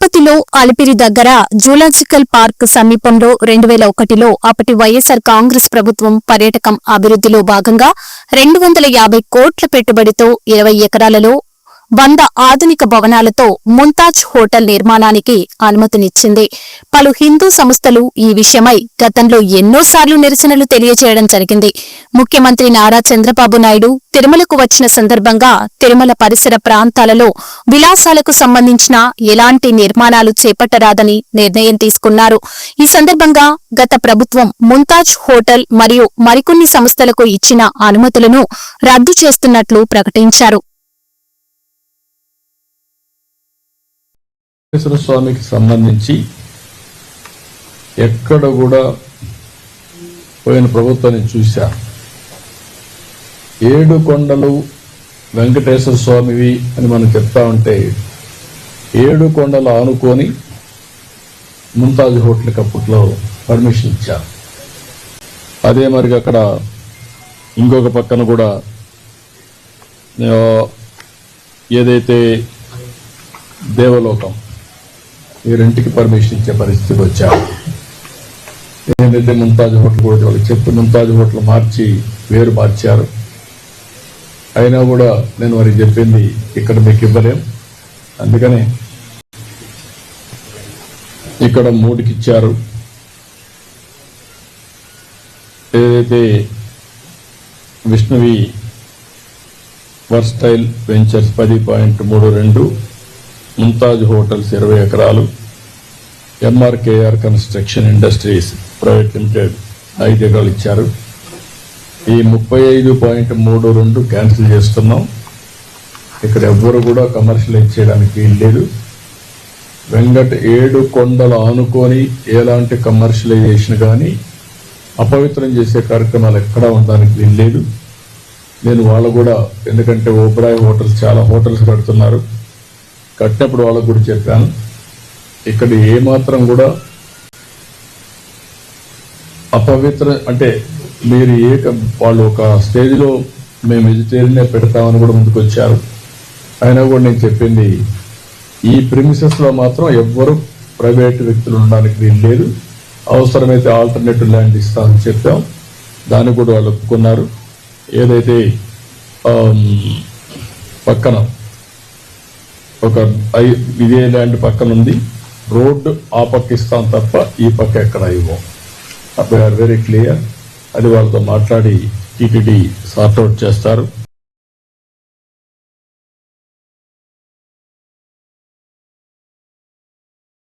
తిరుపతిలో అలిపిరి దగ్గర zoological park సమీపంలో 2001లో అప్పటి వైఎస్ఆర్ కాంగ్రెస్ ప్రభుత్వం పర్యాటకం అభివృద్ధిలో భాగంగా 250 కోట్ల పెట్టుబడితో 20 ఎకరాలలో 100 ఆధునిక భవనాలతో ముంతాజ్ హోటల్ నిర్మాణానికి అనుమతినిచ్చింది. పలు హిందూ సంస్థలు ఈ విషయమై గతంలో ఎన్నోసార్లు నిరసనలు తెలియజేయడం జరిగింది. ముఖ్యమంత్రి నారా చంద్రబాబు నాయుడు తిరుమలకు వచ్చిన సందర్భంగా తిరుమల పరిసర ప్రాంతాలలో విలాసాలకు సంబంధించిన ఎలాంటి నిర్మాణాలు చేపట్టరాదని నిర్ణయం తీసుకున్నారు. ఈ సందర్భంగా గత ప్రభుత్వం ముంతాజ్ హోటల్ మరియు మరికొన్ని సంస్థలకు ఇచ్చిన అనుమతులను రద్దు చేస్తున్నట్లు ప్రకటించారు. స్వామికి సంబంధించి ఎక్కడ కూడా పోయిన ప్రభుత్వాన్ని చూశా. 7 కొండలు వెంకటేశ్వర స్వామివి అని మనం చెప్తా ఉంటే 7 కొండలు ఆనుకొని ముంతాజ్ హోటల్కి అప్పట్లో పర్మిషన్ ఇచ్చారు. అదే మరి అక్కడ ఇంకొక పక్కన కూడా ఏదైతే దేవలోకం ఈ రెంటికి పర్మిషన్ ఇచ్చే పరిస్థితికి వచ్చారు. ఏంటంటే ముంతాజ్ హోటల్ కూడా వాళ్ళకి చెప్పి ముంతాజ్ హోటల్ మార్చి వేరు మార్చారు. అయినా కూడా నేను వారికి చెప్పింది ఇక్కడ మీకు ఇవ్వలేం, అందుకనే ఇక్కడ 3కి ఇచ్చారు. ఏదైతే విష్ణువి వర్స్టైల్ వెంచర్స్ 10.32, ముంతాజ్ హోటల్స్ 20 ఎకరాలు, MRKR construction industries private limited 5 ఎకరాలు ఇచ్చారు. ఈ 35.32 క్యాన్సిల్ చేస్తున్నాం. ఇక్కడ ఎవ్వరు కూడా కమర్షియలైజ్ చేయడానికి వీలు లేదు. 7 కొండలు ఆనుకొని ఎలాంటి కమర్షియలైజేషన్ కానీ అపవిత్రం చేసే కార్యక్రమాలు ఎక్కడా ఉండడానికి వీలు లేదు. నేను వాళ్ళు కూడా, ఎందుకంటే ఓబ్రాయ్ హోటల్స్ చాలా హోటల్స్ కడుతున్నారు, కట్టినప్పుడు వాళ్ళకు కూడా చెప్పాను, ఇక్కడ ఏమాత్రం కూడా అపవిత్ర అంటే మీరు వాళ్ళు ఒక స్టేజ్లో మేము వెజిటేరియనే పెడతామని కూడా ముందుకు వచ్చారు. అయినా కూడా నేను చెప్పింది ఈ ప్రిమిసెస్లో మాత్రం ఎవ్వరూ ప్రైవేట్ వ్యక్తులు ఉండడానికి వీలు లేదు, అవసరమైతే ఆల్టర్నేటివ్ ల్యాండ్ ఇస్తామని చెప్పాం. దాన్ని కూడా వాళ్ళు ఒప్పుకున్నారు. ఏదైతే పక్కన ఒక ఇదే ల్యాండ్ పక్కన ఉంది, రోడ్డు ఆ పక్క ఇస్తాం తప్ప ఈ పక్క ఎక్కడ ఇవ్వం. అప్పుడు వెరీ క్లియర్. అది వాళ్ళతో మాట్లాడి టీటీడీ సార్ట్అవుట్ చేస్తారు.